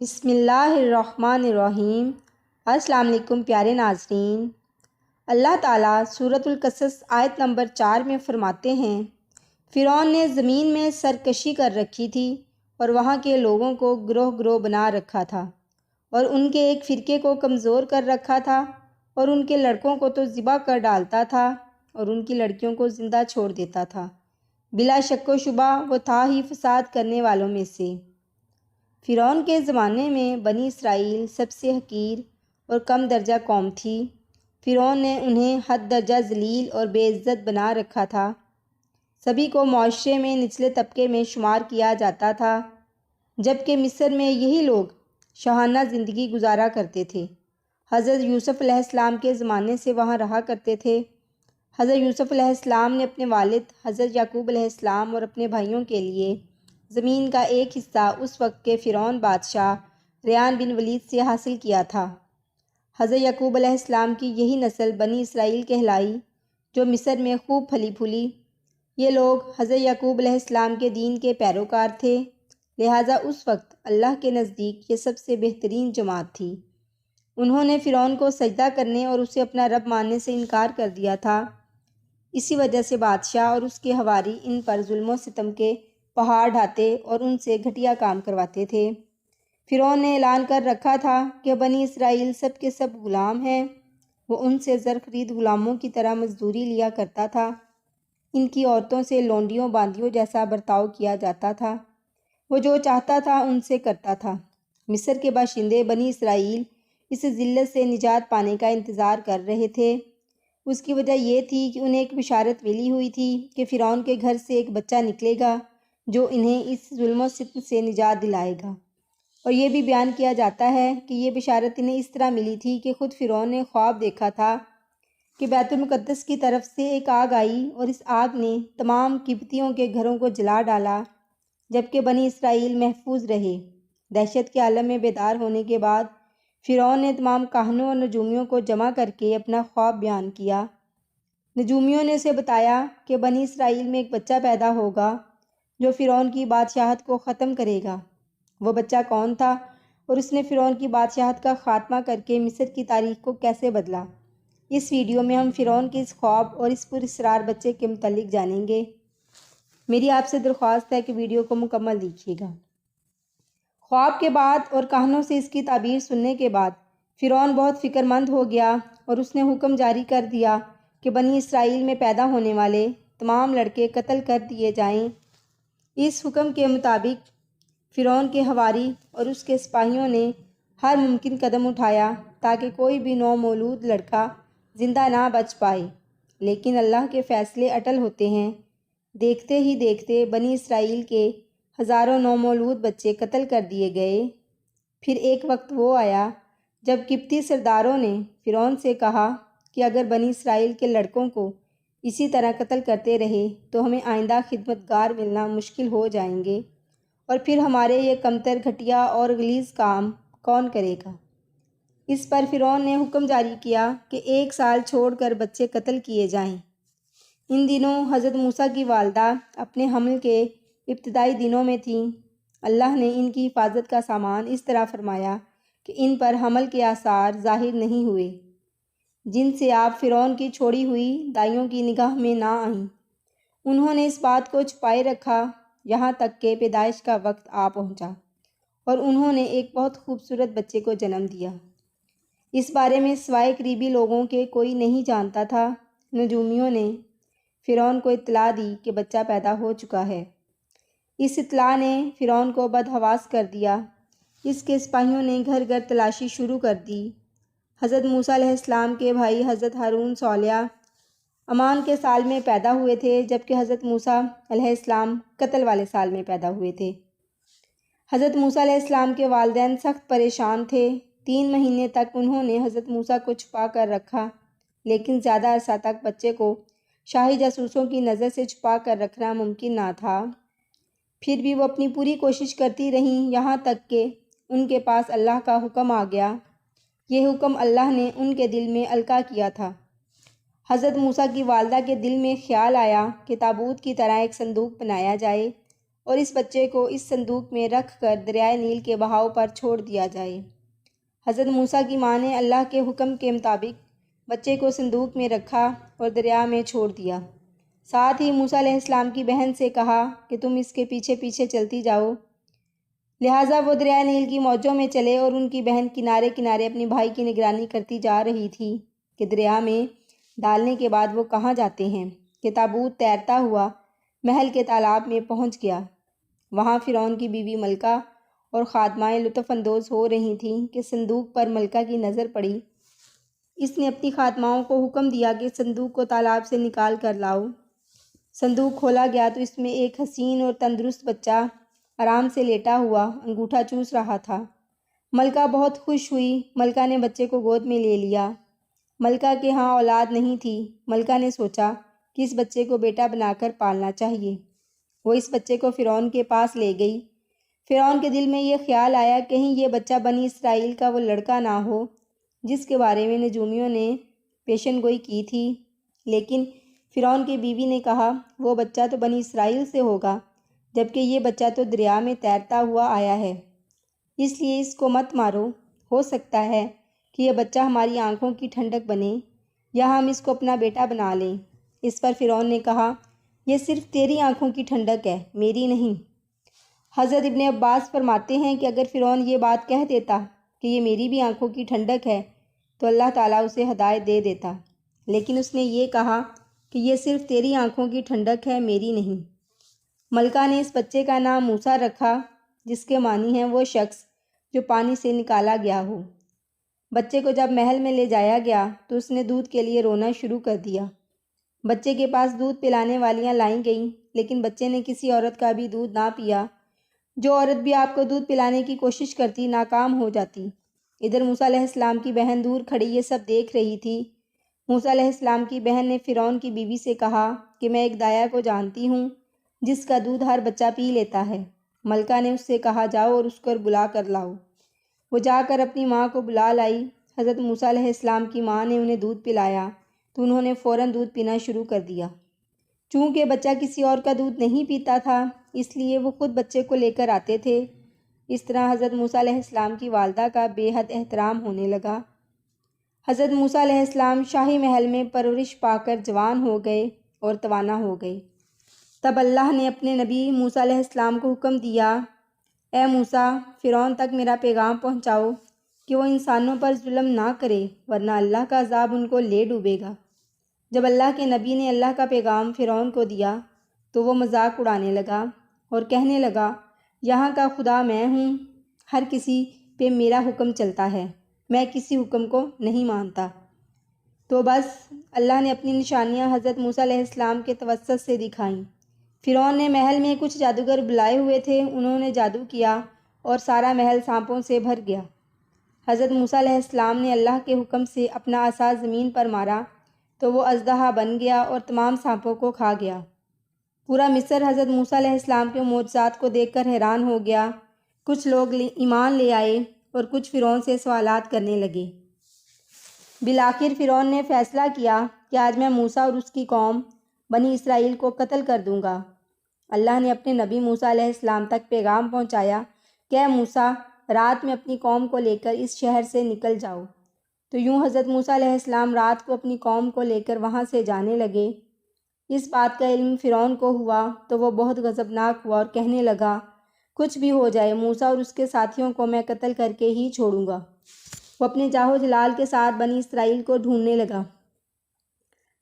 بسم اللہ الرحمن الرحیم۔ السلام علیکم پیارے ناظرین۔ اللہ تعالیٰ سورۃ القصص آیت نمبر 4 میں فرماتے ہیں، فرعون نے زمین میں سرکشی کر رکھی تھی اور وہاں کے لوگوں کو گروہ گروہ بنا رکھا تھا اور ان کے ایک فرقے کو کمزور کر رکھا تھا اور ان کے لڑکوں کو تو ذبح کر ڈالتا تھا اور ان کی لڑکیوں کو زندہ چھوڑ دیتا تھا۔ بلا شک و شبہ وہ تھا ہی فساد کرنے والوں میں سے۔ فرعون کے زمانے میں بنی اسرائیل سب سے حقیر اور کم درجہ قوم تھی۔ فرعون نے انہیں حد درجہ ذلیل اور بے عزت بنا رکھا تھا۔ سبھی کو معاشرے میں نچلے طبقے میں شمار کیا جاتا تھا، جبکہ مصر میں یہی لوگ شاہانہ زندگی گزارا کرتے تھے۔ حضرت یوسف علیہ السلام کے زمانے سے وہاں رہا کرتے تھے۔ حضرت یوسف علیہ السلام نے اپنے والد حضرت یعقوب علیہ السلام اور اپنے بھائیوں کے لیے زمین کا ایک حصہ اس وقت کے فرعون بادشاہ ریان بن ولید سے حاصل کیا تھا۔ حضرت یعقوب علیہ السلام کی یہی نسل بنی اسرائیل کہلائی جو مصر میں خوب پھلی پھولی۔ یہ لوگ حضرت یعقوب علیہ السلام کے دین کے پیروکار تھے، لہٰذا اس وقت اللہ کے نزدیک یہ سب سے بہترین جماعت تھی۔ انہوں نے فرعون کو سجدہ کرنے اور اسے اپنا رب ماننے سے انکار کر دیا تھا۔ اسی وجہ سے بادشاہ اور اس کے حواری ان پر ظلم و ستم کے پہاڑ ڈھاتے اور ان سے گھٹیا کام کرواتے تھے۔ فرعون نے اعلان کر رکھا تھا کہ بنی اسرائیل سب کے سب غلام ہیں۔ وہ ان سے زر خرید غلاموں کی طرح مزدوری لیا کرتا تھا۔ ان کی عورتوں سے لونڈیوں باندیوں جیسا برتاؤ کیا جاتا تھا۔ وہ جو چاہتا تھا ان سے کرتا تھا۔ مصر کے باشندے بنی اسرائیل اس ذلت سے نجات پانے کا انتظار کر رہے تھے۔ اس کی وجہ یہ تھی کہ انہیں ایک بشارت ملی ہوئی تھی کہ فرعون کے گھر سے ایک بچہ نکلے گا جو انہیں اس ظلم و ستم سے نجات دلائے گا۔ اور یہ بھی بیان کیا جاتا ہے کہ یہ بشارت انہیں اس طرح ملی تھی کہ خود فرعون نے خواب دیکھا تھا کہ بیت المقدس کی طرف سے ایک آگ آئی اور اس آگ نے تمام قبطیوں کے گھروں کو جلا ڈالا، جبکہ بنی اسرائیل محفوظ رہے۔ دہشت کے عالم میں بیدار ہونے کے بعد فرعون نے تمام کاہنوں اور نجومیوں کو جمع کر کے اپنا خواب بیان کیا۔ نجومیوں نے اسے بتایا کہ بنی اسرائیل میں ایک بچہ پیدا ہوگا جو فرعون کی بادشاہت کو ختم کرے گا۔ وہ بچہ کون تھا اور اس نے فرعون کی بادشاہت کا خاتمہ کر کے مصر کی تاریخ کو کیسے بدلا؟ اس ویڈیو میں ہم فرعون کے اس خواب اور اس پراسرار بچے کے متعلق جانیں گے۔ میری آپ سے درخواست ہے کہ ویڈیو کو مکمل دیکھیے گا۔ خواب کے بعد اور کہانوں سے اس کی تعبیر سننے کے بعد فرعون بہت فکر مند ہو گیا اور اس نے حکم جاری کر دیا کہ بنی اسرائیل میں پیدا ہونے والے تمام لڑکے قتل کر دیے جائیں۔ اس حکم کے مطابق فرعون کے حواری اور اس کے سپاہیوں نے ہر ممکن قدم اٹھایا تاکہ کوئی بھی نومولود لڑکا زندہ نہ بچ پائے، لیکن اللہ کے فیصلے اٹل ہوتے ہیں۔ دیکھتے ہی دیکھتے بنی اسرائیل کے ہزاروں نومولود بچے قتل کر دیے گئے۔ پھر ایک وقت وہ آیا جب قبطی سرداروں نے فرعون سے کہا کہ اگر بنی اسرائیل کے لڑکوں کو اسی طرح قتل کرتے رہے تو ہمیں آئندہ خدمتگار ملنا مشکل ہو جائیں گے، اور پھر ہمارے یہ کمتر، گھٹیا اور غلیظ کام کون کرے گا؟ اس پر فرعون نے حکم جاری کیا کہ 1 سال چھوڑ کر بچے قتل کیے جائیں۔ ان دنوں حضرت موسیٰ کی والدہ اپنے حمل کے ابتدائی دنوں میں تھیں۔ اللہ نے ان کی حفاظت کا سامان اس طرح فرمایا کہ ان پر حمل کے آثار ظاہر نہیں ہوئے، جن سے آپ فرعون کی چھوڑی ہوئی دائیوں کی نگاہ میں نہ آئیں۔ انہوں نے اس بات کو چھپائے رکھا یہاں تک کہ پیدائش کا وقت آ پہنچا اور انہوں نے ایک بہت خوبصورت بچے کو جنم دیا۔ اس بارے میں سوائے قریبی لوگوں کے کوئی نہیں جانتا تھا۔ نجومیوں نے فرعون کو اطلاع دی کہ بچہ پیدا ہو چکا ہے۔ اس اطلاع نے فرعون کو بدحواس کر دیا۔ اس کے سپاہیوں نے گھر گھر تلاشی شروع کر دی۔ حضرت موسیٰ علیہ السلام کے بھائی حضرت ہارون صالح امان کے سال میں پیدا ہوئے تھے، جبکہ حضرت موسیٰ علیہ السلام قتل والے سال میں پیدا ہوئے تھے۔ حضرت موسیٰ علیہ السلام کے والدین سخت پریشان تھے۔ 3 مہینے تک انہوں نے حضرت موسیٰ کو چھپا کر رکھا، لیکن زیادہ عرصہ تک بچے کو شاہی جاسوسوں کی نظر سے چھپا کر رکھنا ممکن نہ تھا۔ پھر بھی وہ اپنی پوری کوشش کرتی رہیں، یہاں تک کہ ان کے پاس اللہ کا حکم آ گیا۔ یہ حکم اللہ نے ان کے دل میں القاء کیا تھا۔ حضرت موسیٰ کی والدہ کے دل میں خیال آیا کہ تابوت کی طرح ایک صندوق بنایا جائے اور اس بچے کو اس صندوق میں رکھ کر دریائے نیل کے بہاؤ پر چھوڑ دیا جائے۔ حضرت موسیٰ کی ماں نے اللہ کے حکم کے مطابق بچے کو صندوق میں رکھا اور دریا میں چھوڑ دیا۔ ساتھ ہی موسیٰ علیہ السلام کی بہن سے کہا کہ تم اس کے پیچھے پیچھے چلتی جاؤ۔ لہٰذا وہ دریائے نیل کی موجوں میں چلے اور ان کی بہن کنارے کنارے اپنے بھائی کی نگرانی کرتی جا رہی تھی کہ دریا میں ڈالنے کے بعد وہ کہاں جاتے ہیں کہ تابوت تیرتا ہوا محل کے تالاب میں پہنچ گیا۔ وہاں فرعون کی بیوی ملکہ اور خادمائیں لطف اندوز ہو رہی تھیں کہ صندوق پر ملکہ کی نظر پڑی۔ اس نے اپنی خادماؤں کو حکم دیا کہ صندوق کو تالاب سے نکال کر لاؤ۔ صندوق کھولا گیا تو اس میں ایک حسین اور تندرست بچہ آرام سے لیٹا ہوا انگوٹھا چوس رہا تھا۔ ملکہ بہت خوش ہوئی۔ ملکہ نے بچے کو گود میں لے لیا۔ ملکہ کے ہاں اولاد نہیں تھی۔ ملکہ نے سوچا کہ اس بچے کو بیٹا بنا کر پالنا چاہیے۔ وہ اس بچے کو فرعون کے پاس لے گئی۔ فرعون کے دل میں یہ خیال آیا کہیں یہ بچہ بنی اسرائیل کا وہ لڑکا نہ ہو جس کے بارے میں نجومیوں نے پیشن گوئی کی تھی، لیکن فرعون کی بیوی نے کہا وہ بچہ تو بنی اسرائیل سے ہوگا جبکہ یہ بچہ تو دریا میں تیرتا ہوا آیا ہے، اس لیے اس کو مت مارو۔ ہو سکتا ہے کہ یہ بچہ ہماری آنکھوں کی ٹھنڈک بنے یا ہم اس کو اپنا بیٹا بنا لیں۔ اس پر فرعون نے کہا یہ صرف تیری آنکھوں کی ٹھنڈک ہے، میری نہیں۔ حضرت ابن عباس فرماتے ہیں کہ اگر فرعون یہ بات کہہ دیتا کہ یہ میری بھی آنکھوں کی ٹھنڈک ہے تو اللہ تعالیٰ اسے ہدایت دے دیتا، لیکن اس نے یہ کہا کہ یہ صرف تیری آنکھوں کی ٹھنڈک ہے، میری نہیں۔ ملکہ نے اس بچے کا نام موسیٰ رکھا جس کے معنی ہیں وہ شخص جو پانی سے نکالا گیا ہو۔ بچے کو جب محل میں لے جایا گیا تو اس نے دودھ کے لیے رونا شروع کر دیا۔ بچے کے پاس دودھ پلانے والیاں لائیں گئیں لیکن بچے نے کسی عورت کا بھی دودھ نہ پیا۔ جو عورت بھی آپ کو دودھ پلانے کی کوشش کرتی ناکام ہو جاتی۔ ادھر موسیٰ علیہ السلام کی بہن دور کھڑی یہ سب دیکھ رہی تھی۔ موسیٰ علیہ السلام کی بہن نے فرعون کی بیوی سے کہا کہ میں ایک دایا کو جانتی ہوں جس کا دودھ ہر بچہ پی لیتا ہے۔ ملکہ نے اس سے کہا جاؤ اور اس کو بلا کر لاؤ۔ وہ جا کر اپنی ماں کو بلا لائی۔ حضرت موسیٰ علیہ السلام کی ماں نے انہیں دودھ پلایا تو انہوں نے فوراً دودھ پینا شروع کر دیا۔ چونکہ بچہ کسی اور کا دودھ نہیں پیتا تھا اس لیے وہ خود بچے کو لے کر آتے تھے۔ اس طرح حضرت موسیٰ علیہ السلام کی والدہ کا بے حد احترام ہونے لگا۔ حضرت موسیٰ علیہ السلام شاہی محل میں پرورش پا کر جوان ہو گئے اور توانا ہو گئے۔ تب اللہ نے اپنے نبی موسیٰ علیہ السلام کو حکم دیا اے موسیٰ فرعون تک میرا پیغام پہنچاؤ کہ وہ انسانوں پر ظلم نہ کرے ورنہ اللہ کا عذاب ان کو لے ڈوبے گا۔ جب اللہ کے نبی نے اللہ کا پیغام فرعون کو دیا تو وہ مذاق اڑانے لگا اور کہنے لگا یہاں کا خدا میں ہوں، ہر کسی پہ میرا حکم چلتا ہے، میں کسی حکم کو نہیں مانتا۔ تو بس اللہ نے اپنی نشانیاں حضرت موسیٰ علیہ السلام کے توسط سے دکھائیں۔ فرعون نے محل میں کچھ جادوگر بلائے ہوئے تھے، انہوں نے جادو کیا اور سارا محل سانپوں سے بھر گیا۔ حضرت موسیٰ علیہ السلام نے اللہ کے حکم سے اپنا عصا زمین پر مارا تو وہ اژدہا بن گیا اور تمام سانپوں کو کھا گیا۔ پورا مصر حضرت موسیٰ علیہ السلام کے معجزات کو دیکھ کر حیران ہو گیا۔ کچھ لوگ ایمان لے آئے اور کچھ فرعون سے سوالات کرنے لگے۔ بالآخر فرعون نے فیصلہ کیا کہ آج میں موسیٰ اور اس کی قوم بنی اسرائیل کو قتل کر دوں گا۔ اللہ نے اپنے نبی موسیٰ علیہ السلام تک پیغام پہنچایا کہ اے موسیٰ رات میں اپنی قوم کو لے کر اس شہر سے نکل جاؤ۔ تو یوں حضرت موسیٰ علیہ السلام رات کو اپنی قوم کو لے کر وہاں سے جانے لگے۔ اس بات کا علم فرعون کو ہوا تو وہ بہت غضبناک ہوا اور کہنے لگا کچھ بھی ہو جائے موسیٰ اور اس کے ساتھیوں کو میں قتل کر کے ہی چھوڑوں گا۔ وہ اپنے جاہو جلال کے ساتھ بنی اسرائیل کو ڈھونڈنے لگا۔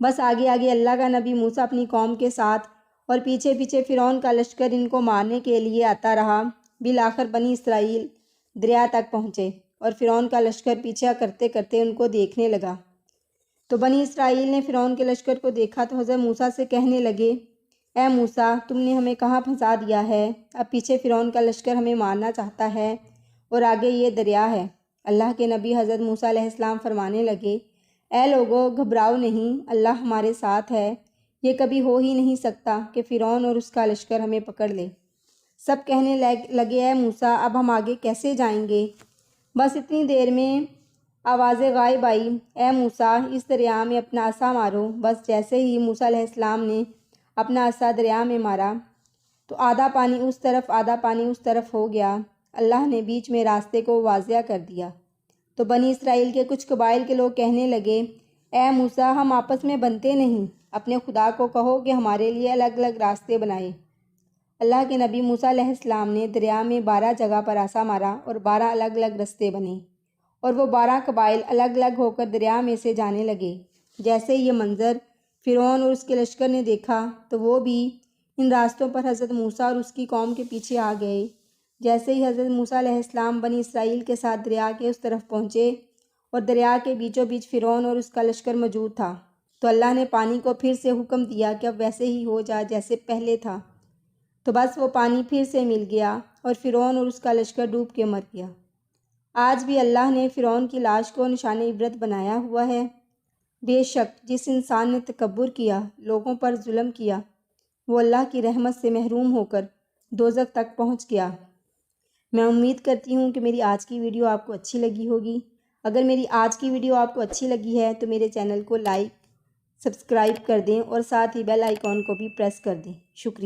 بس آگے آگے اللہ کا نبی موسیٰ اپنی قوم کے ساتھ اور پیچھے پیچھے فرعون کا لشکر ان کو مارنے کے لیے آتا رہا۔ بالآخر بنی اسرائیل دریا تک پہنچے اور فرعون کا لشکر پیچھا کرتے کرتے ان کو دیکھنے لگا۔ تو بنی اسرائیل نے فرعون کے لشکر کو دیکھا تو حضرت موسیٰ سے کہنے لگے اے موسیٰ تم نے ہمیں کہاں پھنسا دیا ہے؟ اب پیچھے فرعون کا لشکر ہمیں مارنا چاہتا ہے اور آگے یہ دریا ہے۔ اللہ کے نبی حضرت موسیٰ علیہ السلام فرمانے لگے اے لوگو گھبراؤ نہیں، اللہ ہمارے ساتھ ہے، یہ کبھی ہو ہی نہیں سکتا کہ فرعون اور اس کا لشکر ہمیں پکڑ لے۔ سب کہنے لگے اے موسیٰ اب ہم آگے کیسے جائیں گے؟ بس اتنی دیر میں آواز غائب آئی اے موسیٰ اس دریا میں اپنا عصا مارو۔ بس جیسے ہی موسیٰ علیہ السلام نے اپنا عصا دریا میں مارا تو آدھا پانی اس طرف آدھا پانی اس طرف ہو گیا۔ اللہ نے بیچ میں راستے کو واضح کر دیا۔ تو بنی اسرائیل کے کچھ قبائل کے لوگ کہنے لگے، اے موسیٰ، ہم آپس میں بنتے نہیں، اپنے خدا کو کہو کہ ہمارے لیے الگ الگ راستے بنائے۔ اللہ کے نبی موسیٰ علیہ السلام نے دریا میں 12 جگہ پر عصا مارا اور 12 الگ الگ راستے بنے، اور وہ 12 قبائل الگ الگ ہو کر دریا میں سے جانے لگے۔ جیسے یہ منظر فرعون اور اس کے لشکر نے دیکھا تو وہ بھی ان راستوں پر حضرت موسیٰ اور اس کی قوم کے پیچھے آ گئے۔ جیسے ہی حضرت موسیٰ علیہ السلام بنی اسرائیل کے ساتھ دریا کے اس طرف پہنچے اور دریا کے بیچوں بیچ فرعون اور اس کا لشکر موجود تھا، تو اللہ نے پانی کو پھر سے حکم دیا کہ اب ویسے ہی ہو جا جیسے پہلے تھا۔ تو بس وہ پانی پھر سے مل گیا اور فرعون اور اس کا لشکر ڈوب کے مر گیا۔ آج بھی اللہ نے فرعون کی لاش کو نشان عبرت بنایا ہوا ہے۔ بے شک جس انسان نے تکبر کیا، لوگوں پر ظلم کیا، وہ اللہ کی رحمت سے محروم ہو کر دوزخ تک پہنچ گیا۔ میں امید کرتی ہوں کہ میری آج کی ویڈیو آپ کو اچھی لگی ہوگی۔ اگر میری آج کی ویڈیو آپ کو اچھی لگی ہے تو میرے چینل کو لائک، سبسکرائب کر دیں اور ساتھ ہی بیل آئیکن کو بھی پریس کر دیں۔ شکریہ۔